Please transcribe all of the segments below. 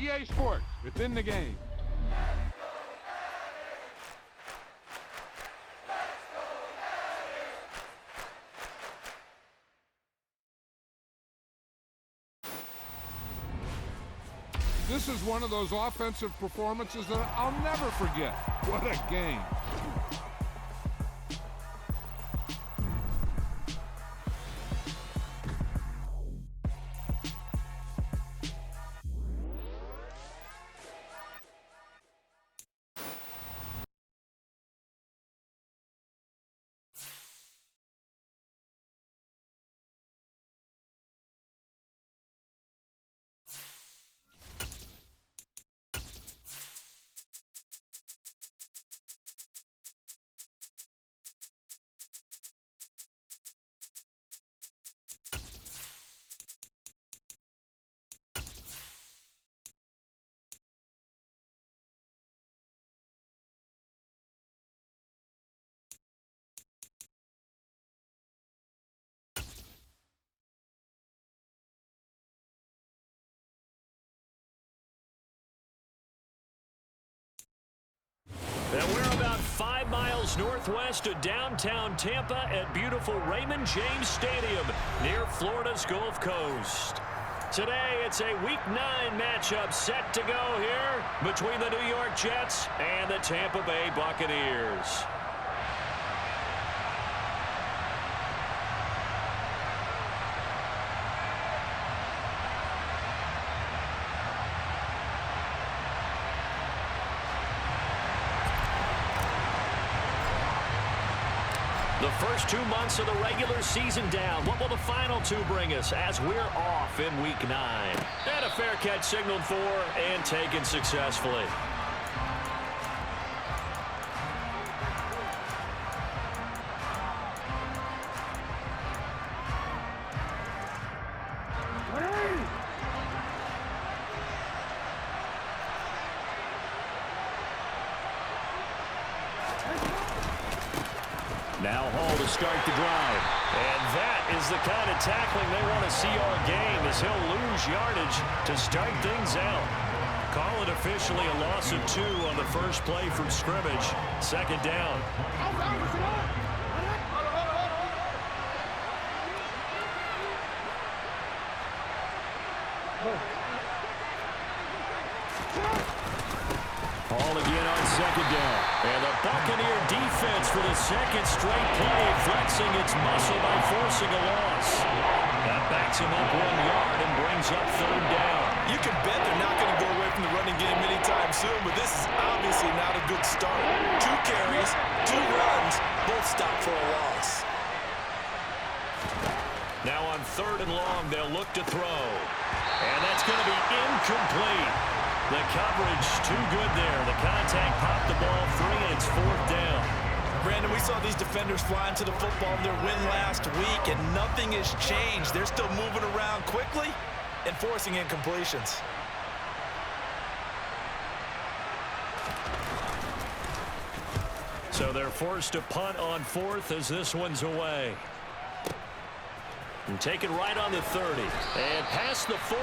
EA Sports. It's in the game. This is one of those offensive performances that I'll never forget. What a game. And we're about 5 miles northwest of downtown Tampa at beautiful Raymond James Stadium near Florida's Gulf Coast. Today, it's a Week 9 matchup set to go here between the New York Jets and the Tampa Bay Buccaneers. The first 2 months of the regular season down. What will the final 2 bring us as we're off in Week 9? And a fair catch signaled for and taken successfully. Now Hall to start the drive. And that is the kind of tackling they want to see all game, as he'll lose yardage to start things out. Call it officially a loss of 2 on the first play from scrimmage. Second down. Hall again on second down. And the Buccaneer defense for the second straight play, flexing its muscle by forcing a loss. That backs him up 1 yard and brings up third down. You can bet they're not going to go away from the running game anytime soon, but this is obviously not a good start. 2 carries, 2 runs, both stopped for a loss. Now on third and long, they'll look to throw. And that's going to be incomplete. The coverage too good there. The contact popped the ball free, and it's fourth down. Brandon, we saw these defenders fly into the football in their win last week, and nothing has changed. They're still moving around quickly and forcing incompletions. So they're forced to punt on fourth as this one's away. And take it right on the 30. And past the 40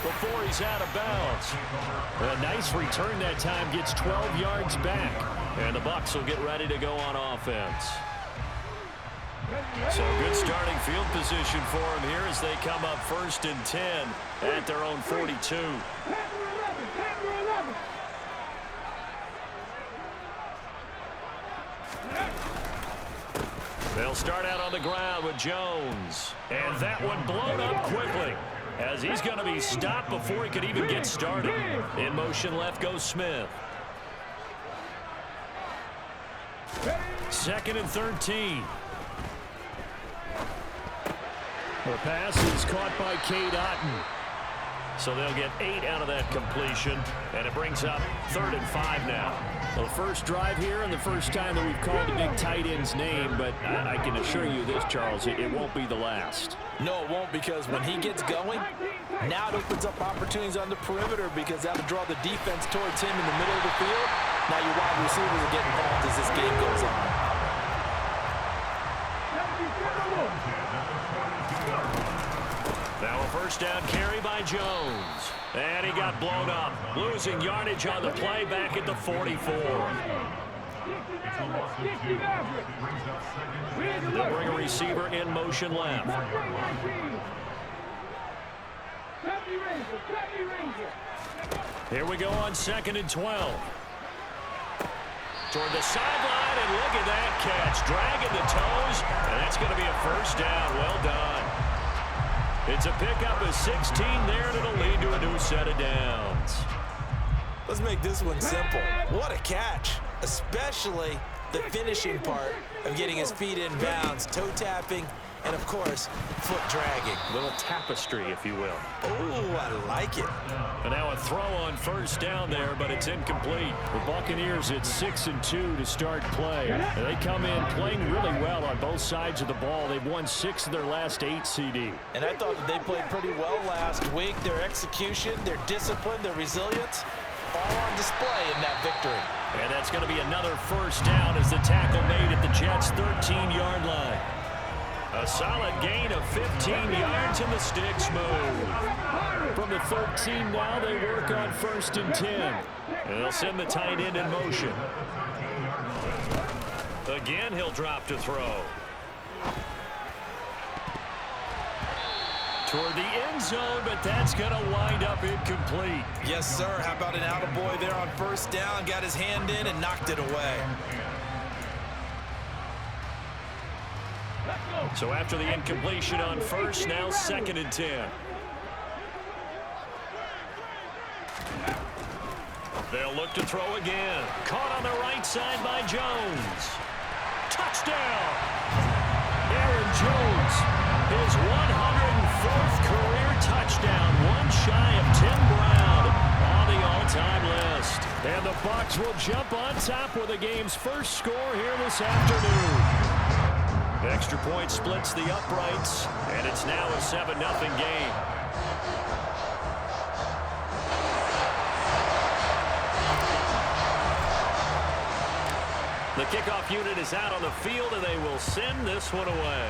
before he's out of bounds. A nice return that time, gets 12 yards back. And the Bucs will get ready to go on offense. So good starting field position for them here as they come up 1st and 10 at their own 42. They'll start out on the ground with Jones. And that one blown up quickly, as he's going to be stopped before he could even get started. In motion left goes Smith. 2nd and 13. The pass is caught by Cade Otton. So they'll get 8 out of that completion, and it brings up 3rd and 5 now. Well, the first drive here and the first time that we've called the big tight end's name, but I can assure you this, Charles, it won't be the last. No, it won't, because when he gets going, now it opens up opportunities on the perimeter, because that'll draw the defense towards him in the middle of the field. Now your wide receivers will get involved as this game goes on. Now a first down carry by Jones. And he got blown up. Losing yardage on the play back at the 44. They'll bring a receiver in motion left. Here we go on 2nd and 12. Toward the sideline, and look at that catch. Dragging the toes, and that's going to be a first down. Well done. It's a pickup of 16 there, and it'll lead to a new set of downs. Let's make this one simple. What a catch, especially the finishing part of getting his feet in bounds, toe tapping, and of course, foot dragging. A little tapestry, if you will. Oh, I like it. And now a throw on first down there, but it's incomplete. The Buccaneers at 6-2 to start play. And they come in playing really well on both sides of the ball. They've won 6 of their last 8 CD. And I thought that they played pretty well last week. Their execution, their discipline, their resilience, all on display in that victory. And that's going to be another first down as the tackle made at the Jets' 13-yard line. A solid gain of 15 yards, and the sticks move. From the 13 now, they work on 1st and 10. And they'll send the tight end in motion. Again, he'll drop to throw. Toward the end zone, but that's going to wind up incomplete. Yes, sir. How about an attaboy there on first down? Got his hand in and knocked it away. So after the incompletion on first, now 2nd and 10. They'll look to throw again. Caught on the right side by Jones. Touchdown! Aaron Jones, his 104th career touchdown, one shy of Tim Brown on the all-time list. And the Bucs will jump on top with the game's first score here this afternoon. The extra point splits the uprights, and it's now a 7-0 game. The kickoff unit is out on the field, and they will send this one away.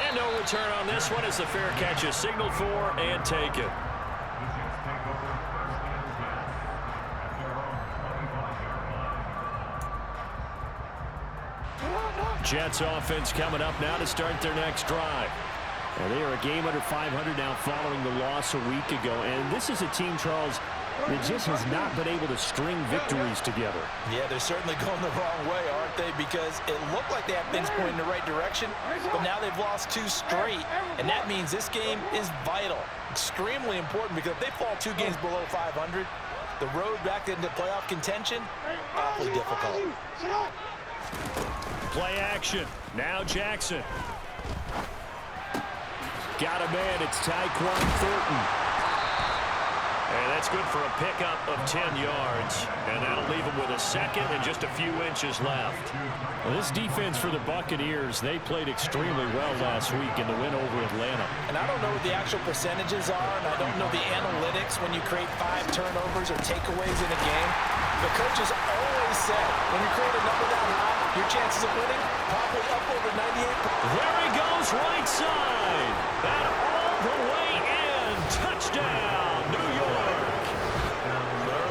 And no return on this one as the fair catch is signaled for and taken. Jets offense coming up now to start their next drive. And they are a game under 500 now following the loss a week ago. And this is a team, Charles, that just has not been able to string victories together. Yeah, they're certainly going the wrong way, aren't they? Because it looked like they have things pointing in the right direction, but now they've lost 2 straight. And that means this game is vital, extremely important, because if they fall 2 games below 500, the road back into playoff contention, awfully difficult. Play action. Now Jackson. Got a man. It's Tyquan Thornton. And that's good for a pickup of 10 yards. And that'll leave him with a second and just a few inches left. Well, this defense for the Buccaneers, they played extremely well last week in the win over Atlanta. And I don't know what the actual percentages are, and I don't know the analytics when you create 5 turnovers or takeaways in a game. The coaches always said when you create a number that high, your chances of winning probably up over 98. There he goes, right side. And all the way in. Touchdown, New York.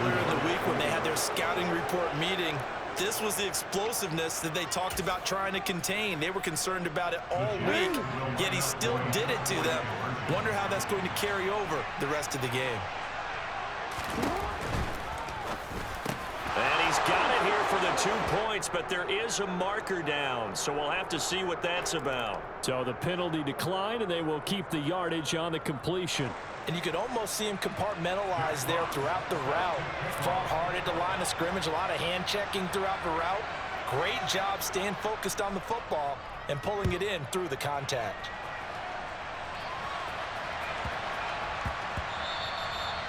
Earlier in the week when they had their scouting report meeting, this was the explosiveness that they talked about trying to contain. They were concerned about it all week, yet he still did it to them. Wonder how that's going to carry over the rest of the game. And he's got it here for the 2 points, but there is a marker down, so we'll have to see what that's about. So the penalty declined, and they will keep the yardage on the completion. And you could almost see him compartmentalize there throughout the route. Fought hard at the line of scrimmage, a lot of hand checking throughout the route. Great job staying focused on the football and pulling it in through the contact.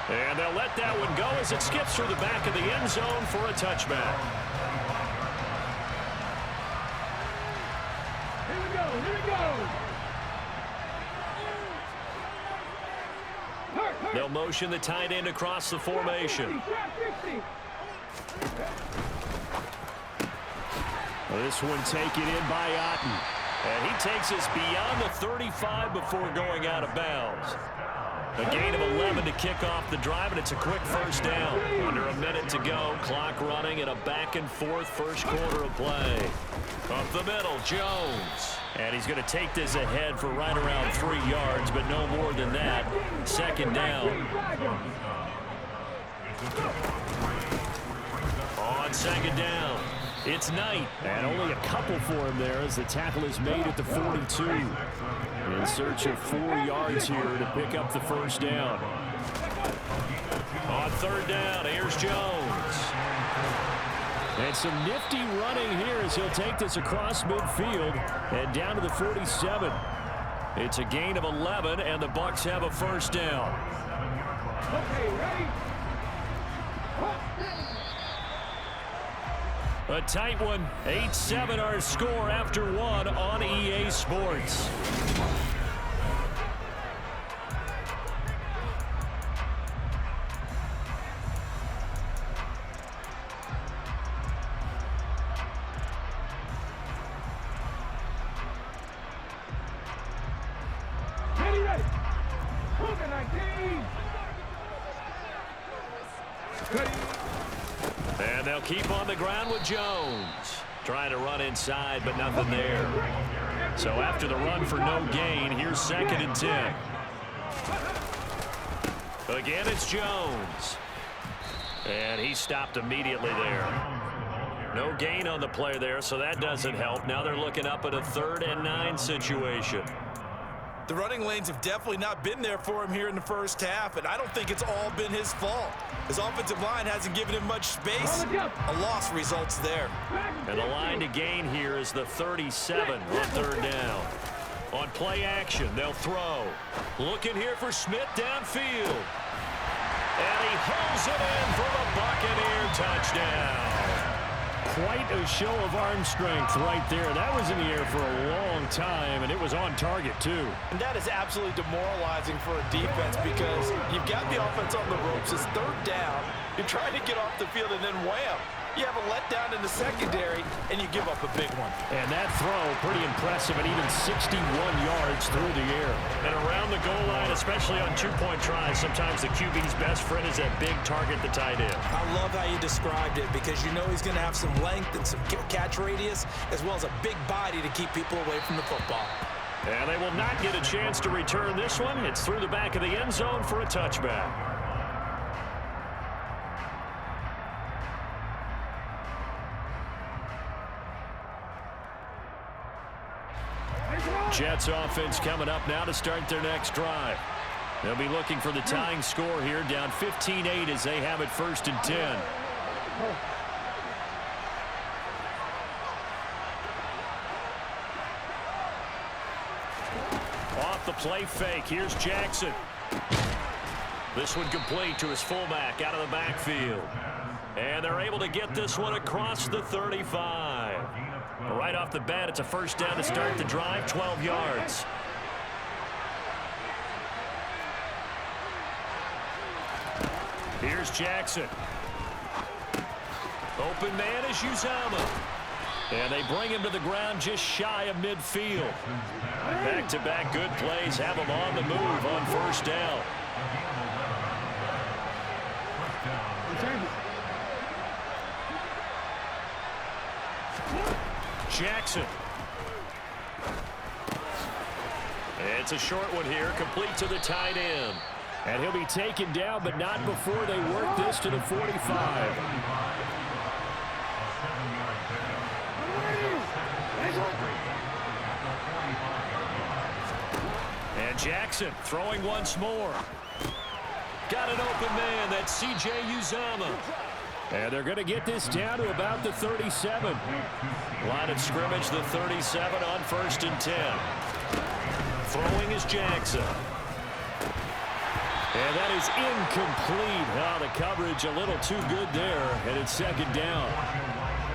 And they'll let that one go as it skips through the back of the end zone for a touchback. Here we go, here we go. They'll motion the tight end across the formation. This one taken in by Otten. And he takes us beyond the 35 before going out of bounds. A gain of 11 to kick off the drive, and it's a quick first down. Under a minute to go, clock running in a back-and-forth first quarter of play. Up the middle, Jones. And he's going to take this ahead for right around 3 yards, but no more than that. Second down. On second down, it's Knight. And only a couple for him there as the tackle is made at the 42. In search of 4 yards here to pick up the first down. On third down, here's Jones. And some nifty running here as he'll take this across midfield and down to the 47. It's a gain of 11, and the Bucs have a first down. Okay, ready? A tight one. 8-7 our score after one on EA Sports. Ready? Hook 19. And they'll keep on the ground with Jones. Trying to run inside, but nothing there. So after the run for no gain, here's second and 10. Again, it's Jones. And he stopped immediately there. No gain on the play there, so that doesn't help. Now they're looking up at a 3rd and 9 situation. The running lanes have definitely not been there for him here in the first half, and I don't think it's all been his fault. His offensive line hasn't given him much space. A loss results there. And the line to gain here is the 37 on third down. On play action, they'll throw. Looking here for Smith downfield. And he hauls it in for the Buccaneer touchdown. Quite a show of arm strength right there. That was in the air for a long time, and it was on target, too. And that is absolutely demoralizing for a defense because you've got the offense on the ropes. It's third down. You're trying to get off the field, and then wham. You have a letdown in the secondary, and you give up a big one. And that throw, pretty impressive, and even 61 yards through the air. And around the goal line, especially on two-point tries, sometimes the QB's best friend is that big target, the tight end. I love how you described it because you know he's going to have some length and some catch radius as well as a big body to keep people away from the football. And they will not get a chance to return this one. It's through the back of the end zone for a touchback. Jets offense coming up now to start their next drive. They'll be looking for the tying score here, down 15-8 as they have it 1st and 10. Off the play fake, here's Jackson. This one complete to his fullback out of the backfield. And they're able to get this one across the 35. Right off the bat, it's a first down to start the drive, 12 yards. Here's Jackson. Open man is Uzama. And they bring him to the ground just shy of midfield. Back-to-back good plays have him on the move on first down. Jackson. It's a short one here, complete to the tight end. And he'll be taken down, but not before they work this to the 45. And Jackson throwing once more. Got an open man, that's C.J. Uzama. And they're going to get this down to about the 37. Line of scrimmage, the 37 on 1st and 10. Throwing is Jackson. And that is incomplete. Oh, the coverage a little too good there, and it's second down.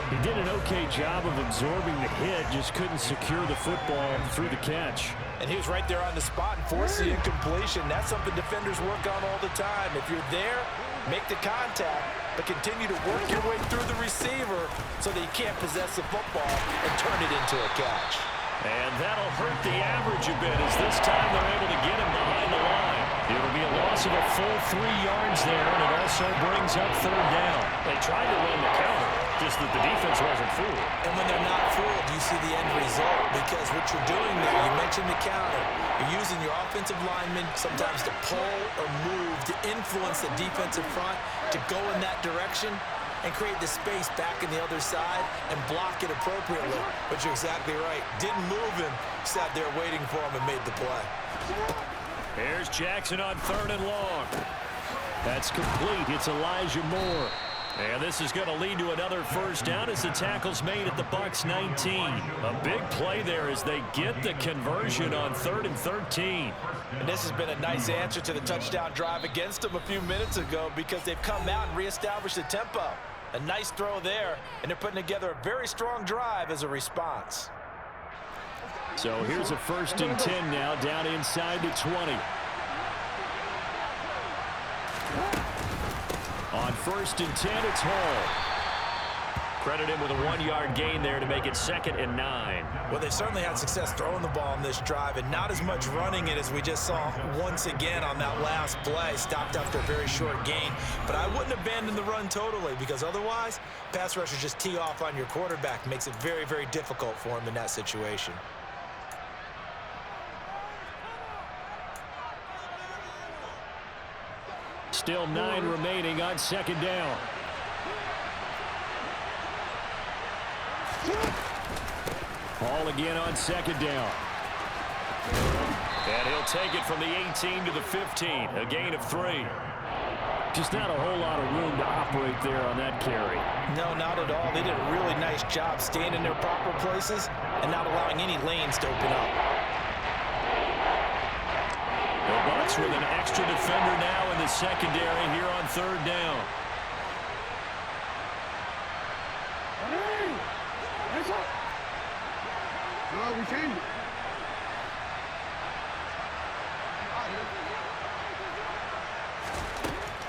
He did an okay job of absorbing the hit, just couldn't secure the football through the catch. And he was right there on the spot and forced the incompletion. That's something defenders work on all the time. If you're there, make the contact, but continue to work your way through the receiver so that you can't possess the football and turn it into a catch. And that'll hurt the average a bit as this time they're able to get him behind the line. It'll be a loss of a full 3 yards there, and it also brings up 3rd down. They tried to run the counter, just that the defense wasn't fooled. And when they're not fooled, you see the end result, because what you're doing there, you mentioned the counter. You're using your offensive linemen sometimes to pull or move to influence the defensive front to go in that direction and create the space back in the other side and block it appropriately. But you're exactly right. Didn't move him. Sat there waiting for him and made the play. Here's Jackson on 3rd and long. That's complete. It's Elijah Moore. And this is going to lead to another 1st down as the tackle's made at the Bucs 19. A big play there as they get the conversion on 3rd and 13. And this has been a nice answer to the touchdown drive against them a few minutes ago, because they've come out and reestablished the tempo. A nice throw there, and they're putting together a very strong drive as a response. So here's a 1st and 10 now, down inside the 20. On 1st and 10, it's Hall. Credit him with a 1-yard gain there to make it 2nd and 9. Well, they've certainly had success throwing the ball on this drive, and not as much running it as we just saw once again on that last play. Stopped after a very short gain. But I wouldn't abandon the run totally, because otherwise, pass rushers just tee off on your quarterback. Makes it very, very difficult for him in that situation. Still 9 remaining on 2nd down. Hall again on 2nd down. And he'll take it from the 18 to the 15, a gain of 3. Just not a whole lot of room to operate there on that carry. No, not at all. They did a really nice job staying in their proper places and not allowing any lanes to open up. The Bucs with an extra defender now in the secondary here on 3rd down. We changed it.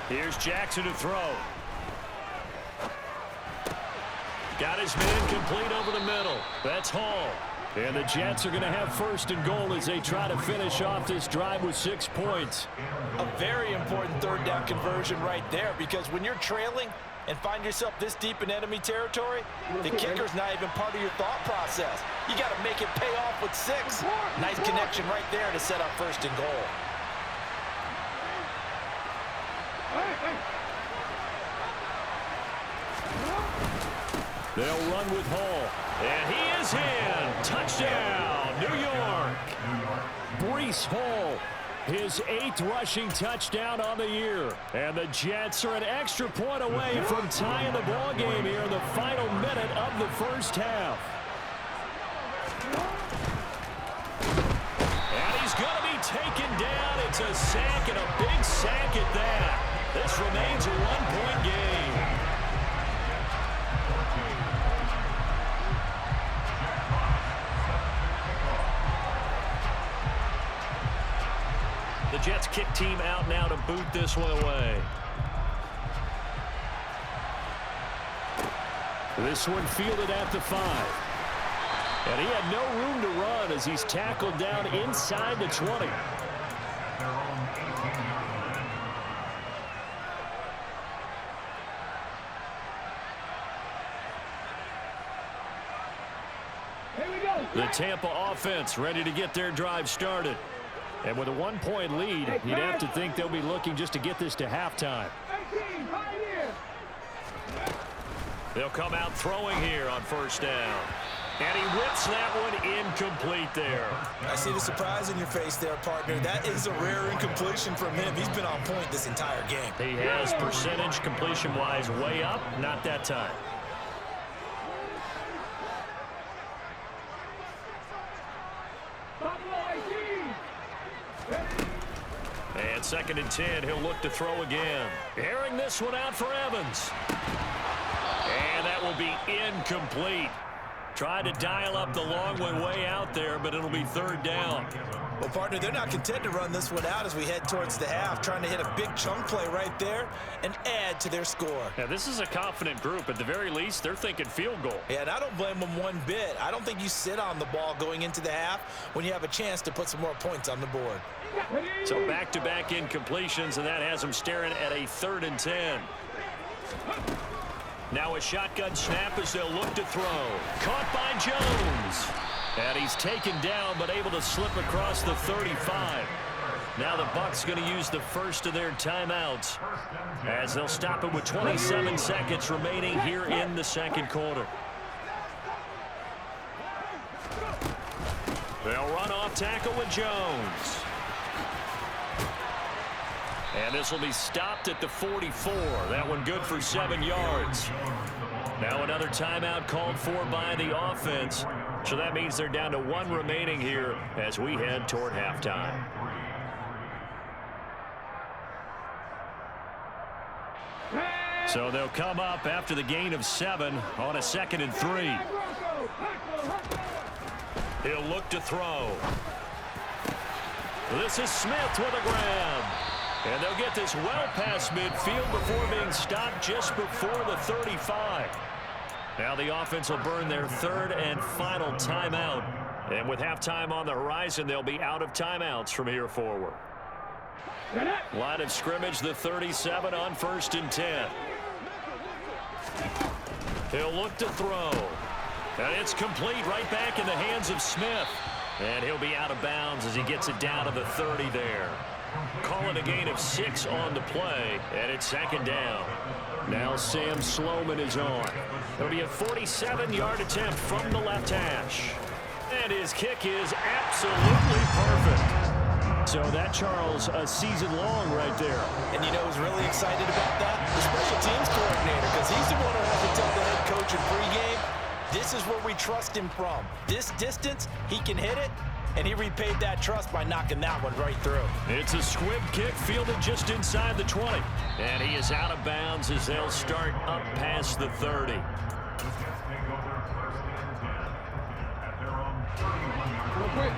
Here's Jackson to throw. Got his man complete over the middle. That's Hall. And the Jets are going to have 1st and goal as they try to finish off this drive with 6 points. A very important 3rd down conversion right there, because when you're trailing and find yourself this deep in enemy territory, the kicker's not even part of your thought process. You got to make it pay off with 6. Nice connection right there to set up 1st and goal. They'll run with Hall. And he is in. Touchdown, New York. Breece Hall, his 8th rushing touchdown on the year. And the Jets are an extra point away from tying the ball game here in the final minute of the 1st half. And he's going to be taken down. It's a sack, and a big sack at that. This remains a 1-point game. The Jets kick team out now to boot this one away. This one fielded at the 5. And he had no room to run as he's tackled down inside the 20. The Tampa offense ready to get their drive started. And with a 1-point lead, you'd have to think they'll be looking just to get this to halftime. They'll come out throwing here on 1st down. And he whips that one incomplete there. I see the surprise in your face there, partner. That is a rare incompletion from him. He's been on point this entire game. He has percentage completion-wise way up, not that time. And 2nd and 10, he'll look to throw again. Airing this one out for Evans. And that will be incomplete. Try to dial up the long way out there, but it'll be third down. Well, partner, they're not content to run this one out as we head towards the half, trying to hit a big chunk play right there and add to their score. Yeah, this is a confident group. At the very least, they're thinking field goal. Yeah, and I don't blame them one bit. I don't think you sit on the ball going into the half when you have a chance to put some more points on the board. So back-to-back incompletions, and that has them staring at a 3rd and 10. Now a shotgun snap as they'll look to throw. Caught by Jones. And he's taken down, but able to slip across the 35. Now the Bucs going to use the first of their timeouts as they'll stop it with 27 seconds remaining here in the second quarter. They'll run off tackle with Jones. And this will be stopped at the 44. That one good for 7 yards. Now another timeout called for by the offense. So that means they're down to 1 remaining here as we head toward halftime. So they'll come up after the gain of 7 on a 2nd and 3. He'll look to throw. This is Smith with a grab. And they'll get this well past midfield before being stopped just before the 35. Now the offense will burn their 3rd and final timeout. And with halftime on the horizon, they'll be out of timeouts from here forward. Line of scrimmage, the 37 on 1st and 10. He'll look to throw. And it's complete right back in the hands of Smith. And he'll be out of bounds as he gets it down to the 30 there. Calling a gain of 6 on the play, and it's 2nd down. Now Sam Sloman is on. It'll be a 47-yard attempt from the left hash. And his kick is absolutely perfect. So that, Charles, a season long right there. And you know who's really excited about that? The special teams coordinator, because he's the one who has to tell the head coach in pregame, this is where we trust him from. This distance, he can hit it. And he repaid that trust by knocking that one right through. It's a squib kick fielded just inside the 20. And he is out of bounds as they'll start up past the 30. Real quick.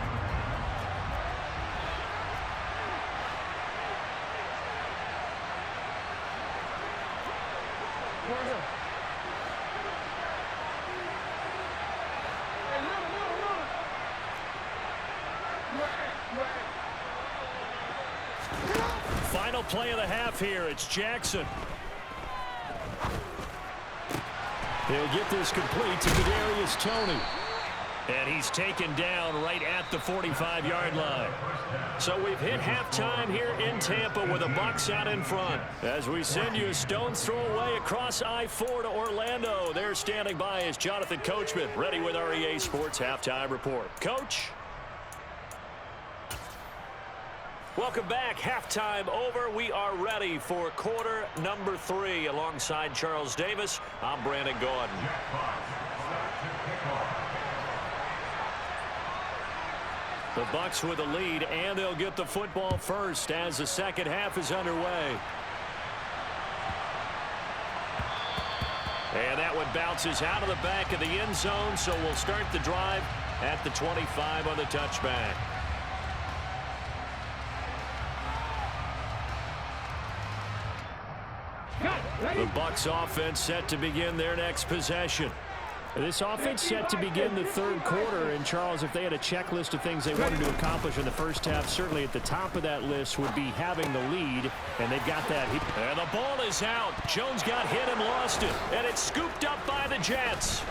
Final play of the half here. It's Jackson. They'll get this complete to Kadarius Toney. And he's taken down right at the 45-yard line. So we've hit halftime here in Tampa with the Bucs out in front. As we send you a stone's throw away across I-4 to Orlando. There standing by is Jonathan Coachman, ready with our EA Sports Halftime Report. Coach? Welcome back. Halftime over. We are ready for quarter number 3. Alongside Charles Davis, I'm Brandon Gordon. The Bucs with the lead, and they'll get the football first as the second half is underway. And that one bounces out of the back of the end zone, so we'll start the drive at the 25 on the touchback. The Bucs offense set to begin their next possession. This offense set to begin the third quarter, and Charles, if they had a checklist of things they wanted to accomplish in the first half, certainly at the top of that list would be having the lead, and they've got that. And the ball is out. Jones got hit and lost it, and it's scooped up by the Jets.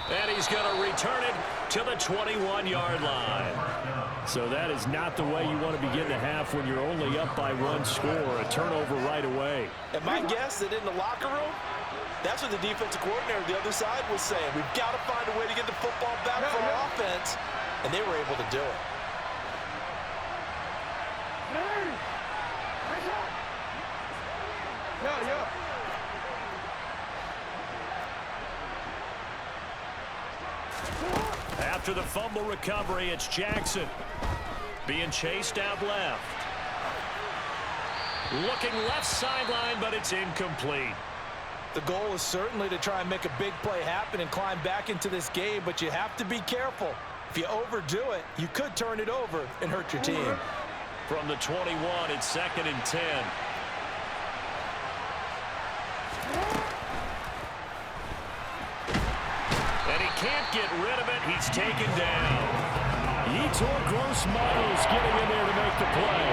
And he's going to return it to the 21-yard line. So that is not the way you want to begin the half when you're only up by 1 score, a turnover right away. And my guess that in the locker room, that's what the defensive coordinator on the other side was saying. We've got to find a way to get the football back for our offense, and they were able to do it. After the fumble recovery, it's Jackson being chased out left. Looking left sideline, but it's incomplete. The goal is certainly to try and make a big play happen and climb back into this game, but you have to be careful. If you overdo it, you could turn it over and hurt your team. From the 21, it's 2nd and 10. And he can't get rid of it. He's taken down. Yetur Gross-Miles getting in there to make the play.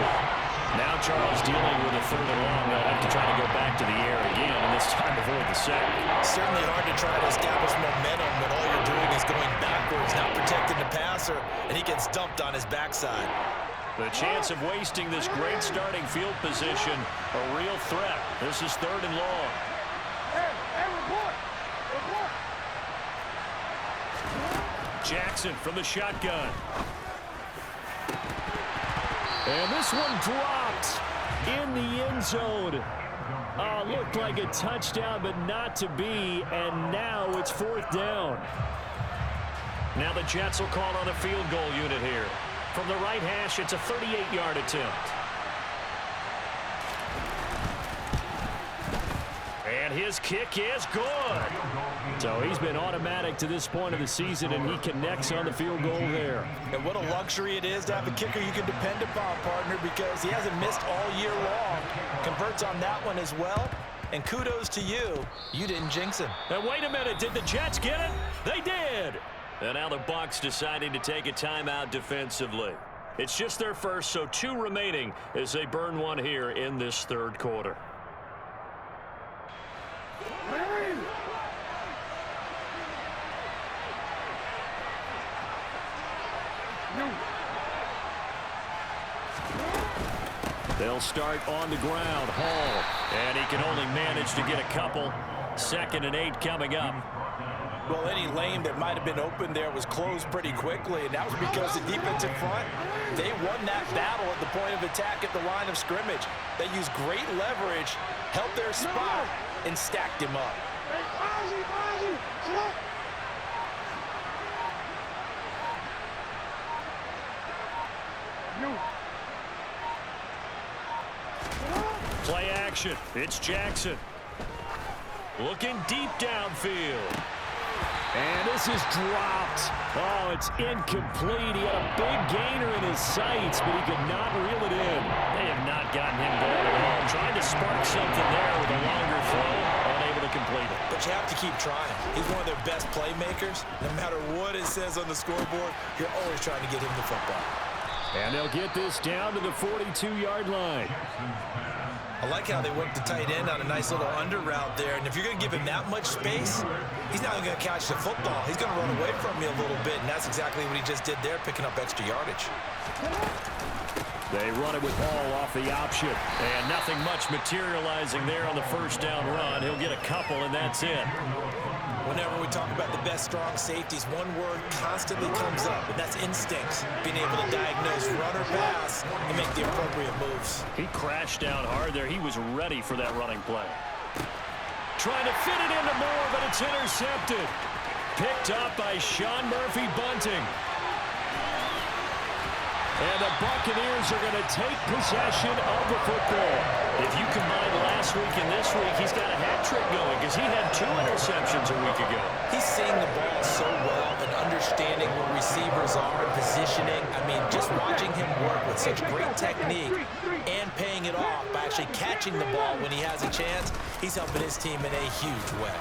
Now Charles dealing with a 3rd and long. They'll have to try to go back to the air again, and this time avoid the sack. Certainly hard to try to establish momentum when all you're doing is going backwards, not protecting the passer, and he gets dumped on his backside. The chance of wasting this great starting field position, a real threat. This is 3rd and long. Jackson from the shotgun. And this one dropped in the end zone. Looked like a touchdown, but not to be. And now it's 4th down. Now the Jets will call on a field goal unit here. From the right hash, it's a 38-yard attempt. And his kick is good. So he's been automatic to this point of the season, and he connects on the field goal there. And what a luxury it is to have a kicker you can depend upon, partner, because he hasn't missed all year long. Converts on that one as well. And kudos to you. You didn't jinx him. And wait a minute, did the Jets get it? They did. And now the Bucs deciding to take a timeout defensively. It's just their first, so 2 remaining as they burn one here in this 3rd quarter. They'll start on the ground. Hall. And he can only manage to get a couple. 2nd and 8 coming up. Well, any lane that might have been open there was closed pretty quickly, and that was because the defensive front, they won that battle at the point of attack at the line of scrimmage. They used great leverage, held their spot, and stacked him up. Play action. It's Jackson. Looking deep downfield. And this is dropped. Oh, it's incomplete. He had a big gainer in his sights, but he could not reel it in. They have not gotten him going at all. Trying to spark something there with a longer throw. Unable to complete it. But you have to keep trying. He's one of their best playmakers. No matter what it says on the scoreboard, you're always trying to get him the football. And they'll get this down to the 42-yard line. I like how they work the tight end on a nice little under route there. And if you're going to give him that much space, he's not going to catch the football. He's going to run away from you a little bit, and that's exactly what he just did there, picking up extra yardage. They run it with Hall off the option. And nothing much materializing there on the 1st down run. He'll get a couple, and that's it. Whenever we talk about the best strong safeties, one word constantly comes up, and that's instincts. Being able to diagnose run or pass and make the appropriate moves. He crashed down hard there. He was ready for that running play. Trying to fit it into Moore, but it's intercepted. Picked up by Sean Murphy-Bunting. And the Buccaneers are going to take possession of the football. If you combine last week and this week, he's got a hat trick going because he had 2 interceptions a week ago. He's seeing the ball so well and understanding where receivers are and positioning. I mean, just watching him work with such great technique and paying it off by actually catching the ball when he has a chance, he's helping his team in a huge way.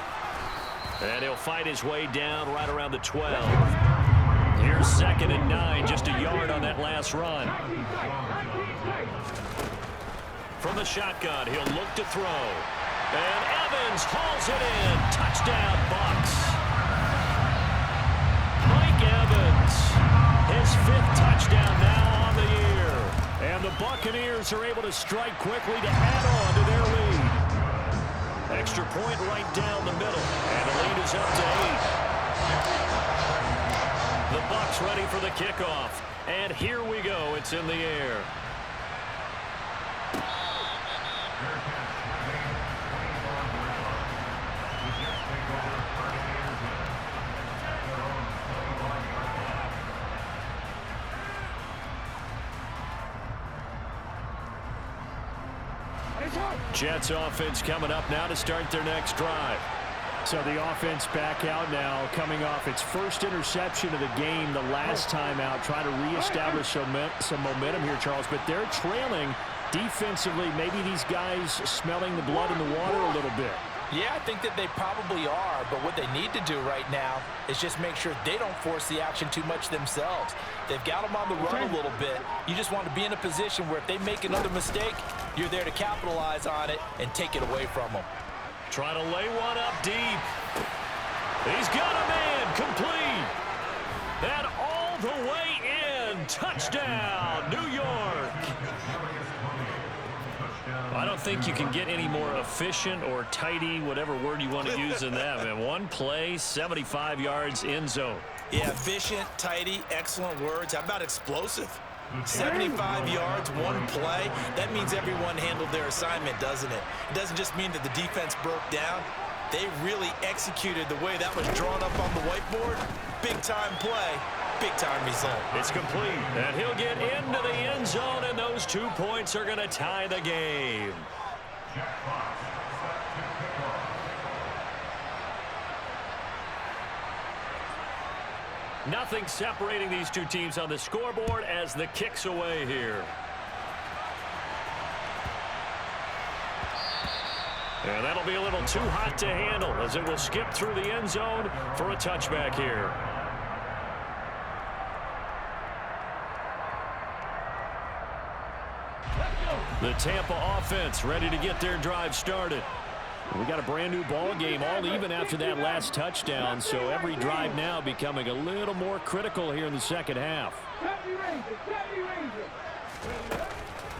And he'll fight his way down right around the 12. Here's 2nd and 9, just a yard on that last run. From the shotgun, he'll look to throw. And Evans hauls it in. Touchdown, Bucs. Mike Evans, his 5th touchdown now on the year. And the Buccaneers are able to strike quickly to add on to their lead. Extra point right down the middle. And the lead is up to 8. The Bucs ready for the kickoff. And here we go. It's in the air. Jets offense coming up now to start their next drive. So the offense back out now, coming off its first interception of the game the last time out, trying to reestablish some momentum here, Charles. But they're trailing defensively. Maybe these guys smelling the blood in the water a little bit. Yeah, I think that they probably are, but what they need to do right now is just make sure they don't force the action too much themselves. They've got them on the run a little bit. You just want to be in a position where if they make another mistake, you're there to capitalize on it and take it away from them. Trying to lay one up deep. He's got a man complete. And all the way in. Touchdown, New York. I don't think you can get any more efficient or tidy, whatever word you want to use in that. Man, one play, 75 yards, end zone. Yeah, efficient, tidy, excellent words. How about explosive? 75 yards, one play. That means everyone handled their assignment, doesn't it? It doesn't just mean that the defense broke down. They really executed the way that was drawn up on the whiteboard. Big-time play, big-time result. It's complete, and he'll get into the end zone, and those 2 points are going to tie the game. Nothing separating these two teams on the scoreboard as the kick's away here. And that'll be a little too hot to handle as it will skip through the end zone for a touchback here. The Tampa offense ready to get their drive started. We got a brand new ball game, all even after that last touchdown, so every drive now becoming a little more critical here in the second half.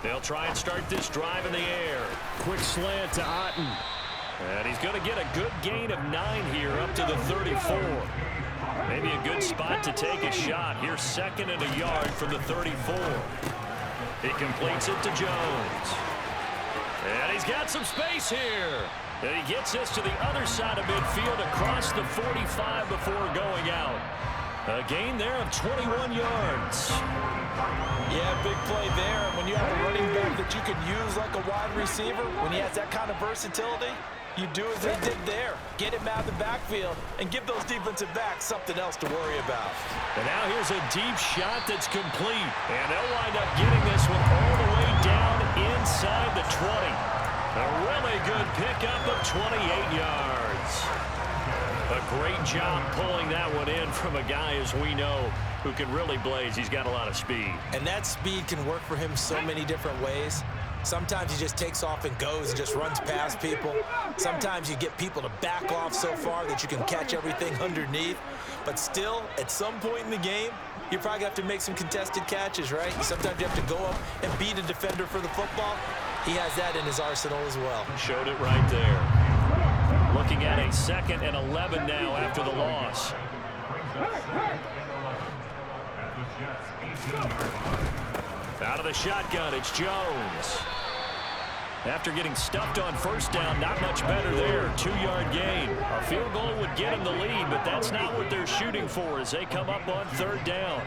They'll try and start this drive in the air. Quick slant to Otten. And he's going to get a good gain of 9 here up to the 34. Maybe a good spot to take a shot. Here's 2nd and a yard from the 34. He completes it to Jones. And he's got some space here. And he gets this to the other side of midfield across the 45 before going out. A gain there of 21 yards. Yeah, big play there. When you have a running back that you can use like a wide receiver, when he has that kind of versatility, you do as they did there. Get him out of the backfield and give those defensive backs something else to worry about. And now here's a deep shot that's complete. And they'll wind up getting this one all the way down inside the 20. A really good pickup of 28 yards. A great job pulling that one in from a guy, as we know, who can really blaze. He's got a lot of speed. And that speed can work for him so many different ways. Sometimes he just takes off and goes and just runs past people. Sometimes you get people to back off so far that you can catch everything underneath. But still, at some point in the game, you're probably going to have to make some contested catches, right? Sometimes you have to go up and beat a defender for the football. He has that in his arsenal as well. Showed it right there. Looking at a 2nd and 11 now after the loss. Out of the shotgun, it's Jones. After getting stuffed on first down, not much better there. 2-yard gain. A field goal would get him the lead, but that's not what they're shooting for as they come up on 3rd down.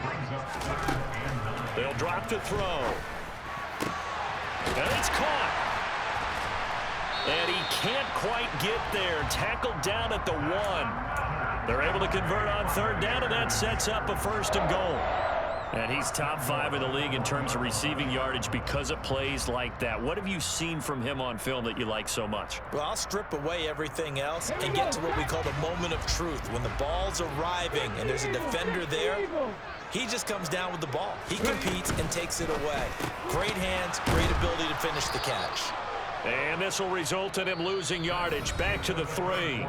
They'll drop to throw. And it's caught. And he can't quite get there. Tackled down at the 1. They're able to convert on 3rd down, and that sets up a 1st and goal. And he's top 5 in the league in terms of receiving yardage because of plays like that. What have you seen from him on film that you like so much? Well, I'll strip away everything else and get to what we call the moment of truth. When the ball's arriving and there's a defender there, he just comes down with the ball. He competes and takes it away. Great hands, great ability to finish the catch. And this will result in him losing yardage back to the 3.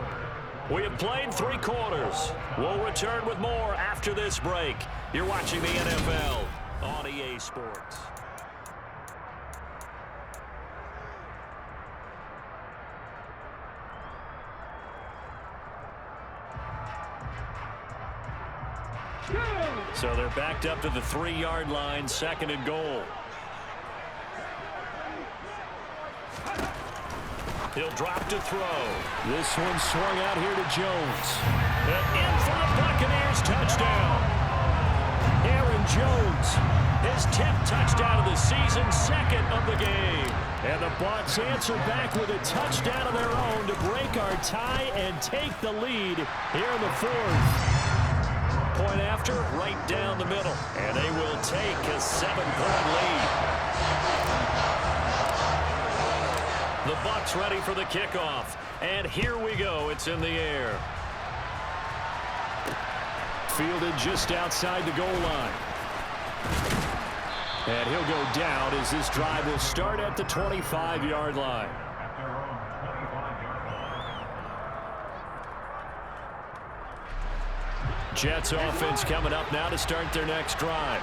We have played 3 quarters. We'll return with more after this break. You're watching the NFL on EA Sports. So they're backed up to the 3-yard line, 2nd and goal. He'll drop to throw. This one swung out here to Jones. And in for the Buccaneers touchdown. Aaron Jones. His 10th touchdown of the season, 2nd of the game. And the Bucs answer back with a touchdown of their own to break our tie and take the lead here in the 4th. Point after, right down the middle. And they will take a 7-point lead. The Bucs ready for the kickoff. And here we go. It's in the air. Fielded just outside the goal line. And he'll go down as this drive will start at the 25-yard line. Jets offense coming up now to start their next drive.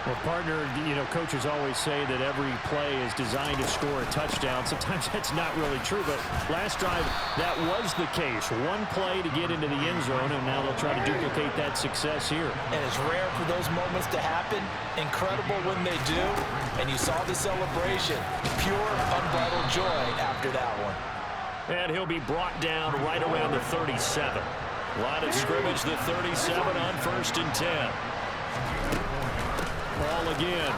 Well, partner, coaches always say that every play is designed to score a touchdown. Sometimes that's not really true, but last drive, that was the case. One play to get into the end zone, and now they'll try to duplicate that success here. And it's rare for those moments to happen. Incredible when they do. And you saw the celebration. Pure, unbridled joy after that one. And he'll be brought down right around the 37. Line of scrimmage, the 37 on 1st and 10. Ball again.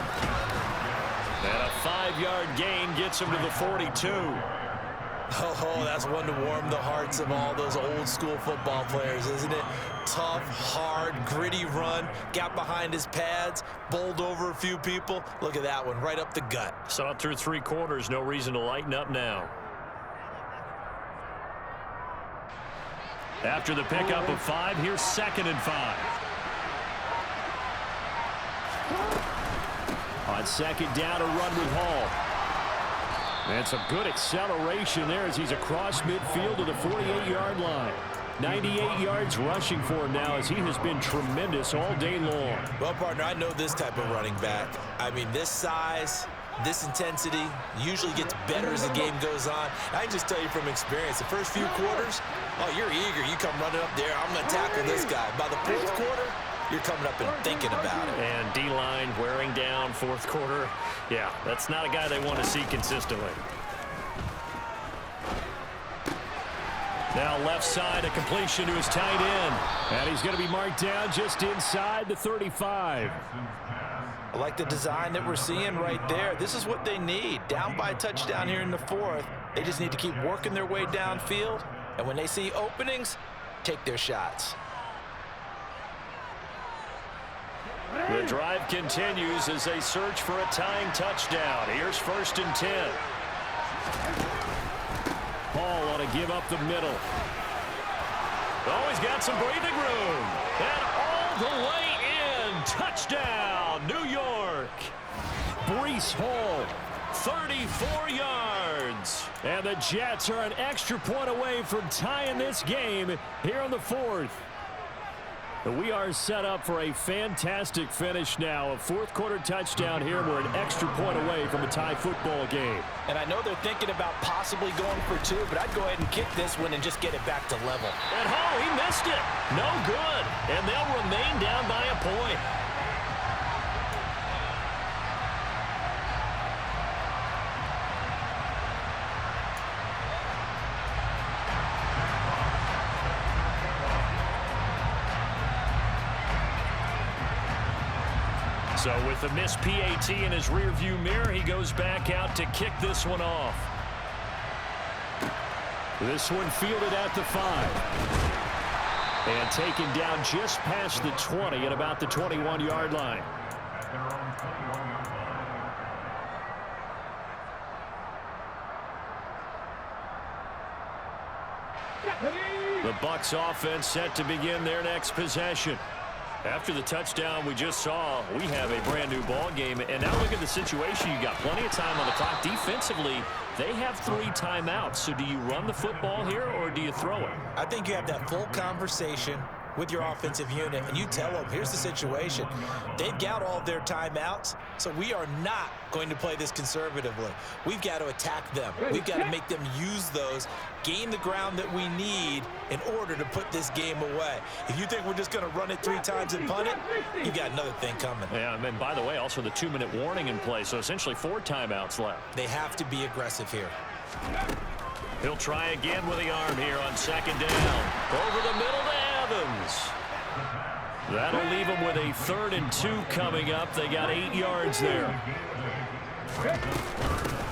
And a 5-yard gain gets him to the 42. Oh, that's one to warm the hearts of all those old school football players, isn't it? Tough, hard, gritty run. Got behind his pads, bowled over a few people. Look at that one, right up the gut. Saw it through 3 quarters. No reason to lighten up now. After the pickup of 5, here's 2nd and 5. On 2nd down, a run with Hall. And some good acceleration there as he's across midfield to the 48-yard line. 98 yards rushing for him now as he has been tremendous all day long. Well, partner, I know this type of running back. I mean, this size, this intensity usually gets better as the game goes on. I can just tell you from experience, the first few quarters, oh, you're eager. You come running up there, I'm going to tackle this guy. By the 4th quarter, you're coming up and thinking about it. And D-line wearing down 4th quarter. Yeah, that's not a guy they want to see consistently. Now left side, a completion to his tight end. And he's going to be marked down just inside the 35. I like the design that we're seeing right there. This is what they need. Down by a touchdown here in the 4th. They just need to keep working their way downfield. And when they see openings, take their shots. The drive continues as they search for a tying touchdown. Here's 1st and 10. Hall ought to give up the middle. Oh, he's got some breathing room. And all the way in. Touchdown, New York. Breece Hall, 34 yards. And the Jets are an extra point away from tying this game here in the 4th. We are set up for a fantastic finish now. A 4th quarter touchdown here. We're an extra point away from a tie football game. And I know they're thinking about possibly going for 2, but I'd go ahead and kick this one and just get it back to level. And Hall, he missed it. No good. And they'll remain down by a point. So with the missed PAT in his rearview mirror, he goes back out to kick this one off. This one fielded at the 5. And taken down just past the 20 at about the 21-yard line. The Bucs offense set to begin their next possession. After the touchdown we just saw, we have a brand new ball game. And now look at the situation. You got plenty of time on the clock. Defensively, they have 3 timeouts. So do you run the football here or do you throw it? I think you have that full conversation with your offensive unit, and you tell them, here's the situation. They've got all of their timeouts, so we are not going to play this conservatively. We've got to attack them. We've got to make them use those, gain the ground that we need in order to put this game away. If you think we're just going to run it 3 times and punt it, you got another thing coming. Yeah, and by the way, also the 2-minute warning in play, so essentially 4 timeouts left. They have to be aggressive here. He'll try again with the arm here on 2nd down. Over the middle to Evans. That'll leave them with a 3rd and 2 coming up. They got 8 yards there.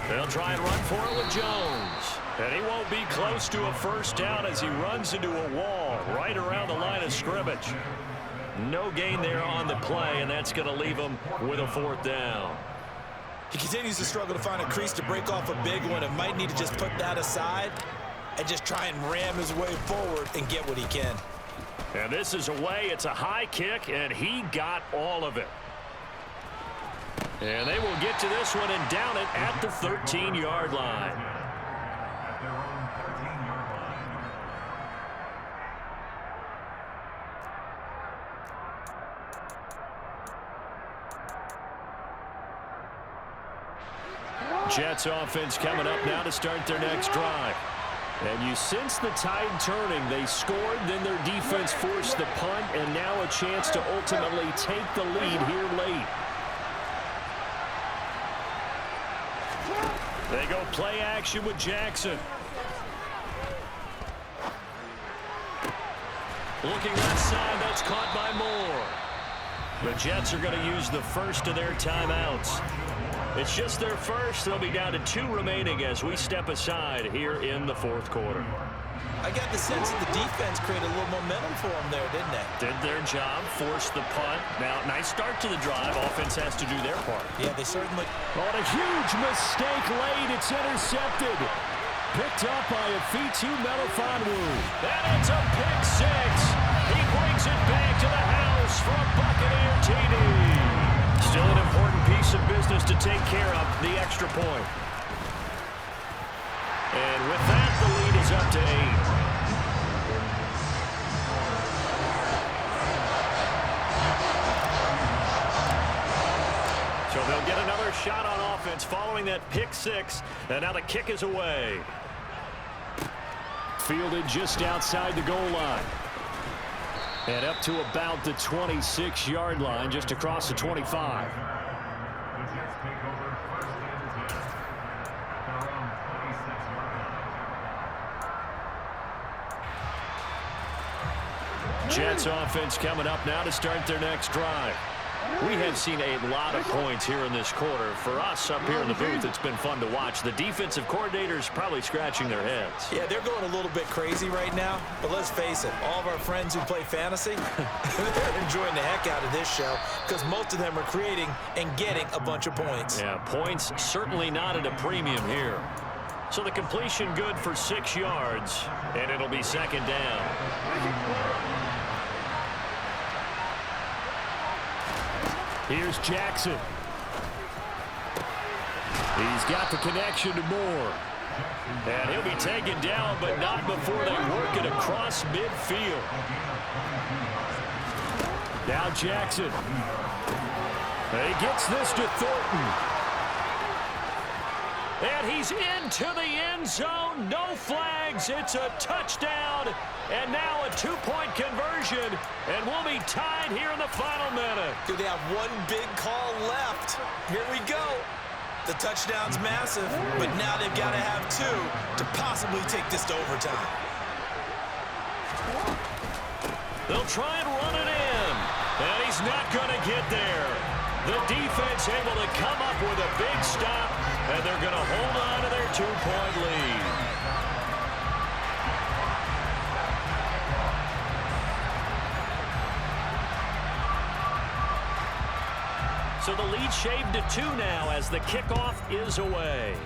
They'll try and run for it with Jones. And he won't be close to a first down as he runs into a wall right around the line of scrimmage. No gain there on the play, and that's going to leave him with a 4th down. He continues to struggle to find a crease to break off a big one and might need to just put that aside and just try and ram his way forward and get what he can. And this is away. It's a high kick, and he got all of it. And they will get to this one and down it at the 13-yard line. Jets offense coming up now to start their next drive. And you sense the tide turning. They scored, then their defense forced the punt, and now a chance to ultimately take the lead here late. They go play action with Jackson. Looking left side, that's caught by Moore. The Jets are going to use the first of their timeouts. It's just their first. They'll be down to 2 remaining as we step aside here in the 4th quarter. I got the sense that the defense created a little momentum for them there, didn't they? Did their job, forced the punt. Now, nice start to the drive. Offense has to do their part. Yeah, they certainly. On a huge mistake late. It's intercepted. Picked up by a Fitu Melifonwu. And it's a pick 6. He brings it back to the house for a Buccaneer TD. Still an important piece of business to take care of, the extra point. And with that, the lead is up to 8. So they'll get another shot on offense following that pick 6. And now the kick is away. Fielded just outside the goal line. And up to about the 26-yard line, just across the 25. Jets offense coming up now to start their next drive. We have seen a lot of points here in this quarter. For us up here in the booth, it's been fun to watch. The defensive coordinators probably scratching their heads. Yeah, they're going a little bit crazy right now. But let's face it, all of our friends who play fantasy, they're enjoying the heck out of this show because most of them are creating and getting a bunch of points. Yeah, points certainly not at a premium here. So the completion good for 6 yards, and it'll be 2nd down. Here's Jackson. He's got the connection to Moore. And he'll be taken down, but not before they work it across midfield. Now Jackson. He gets this to Thornton. And he's into the end zone. No flags. It's a touchdown. And now a 2-point conversion. And we'll be tied here in the final minute. Do they have one big call left? Here we go. The touchdown's massive, but now they've got to have 2 to possibly take this to overtime. They'll try and run it in. And he's not going to get there. The defense able to come up with a big stop, and they're going to hold on to their 2-point lead. So the lead shaved to 2 now as the kickoff is away.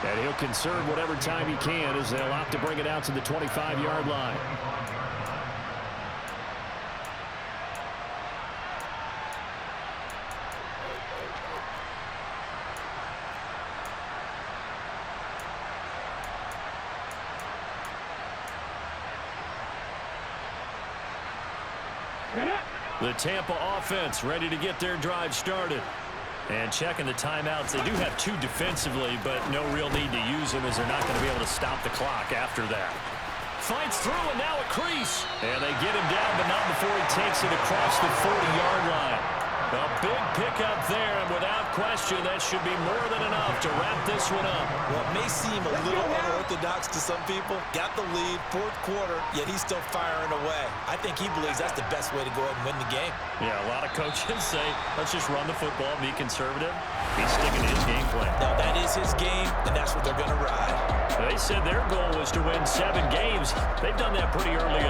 And he'll conserve whatever time he can as they'll opt to bring it out to the 25-yard line. The Tampa offense ready to get their drive started. And checking the timeouts, they do have 2 defensively, but no real need to use them as they're not going to be able to stop the clock after that. Fights through, and now a crease. And they get him down, but not before he takes it across the 40-yard line. A big pickup there, and without question, that should be more than enough to wrap this one up. Well, it may seem a little unorthodox to some people. Got the lead, fourth quarter, yet he's still firing away. I think he believes that's the best way to go ahead and win the game. Yeah, a lot of coaches say, let's just run the football, be conservative. He's sticking to his game plan. Now, that is his game, and that's what they're going to ride. They said their goal was to win 7 games. They've done that pretty early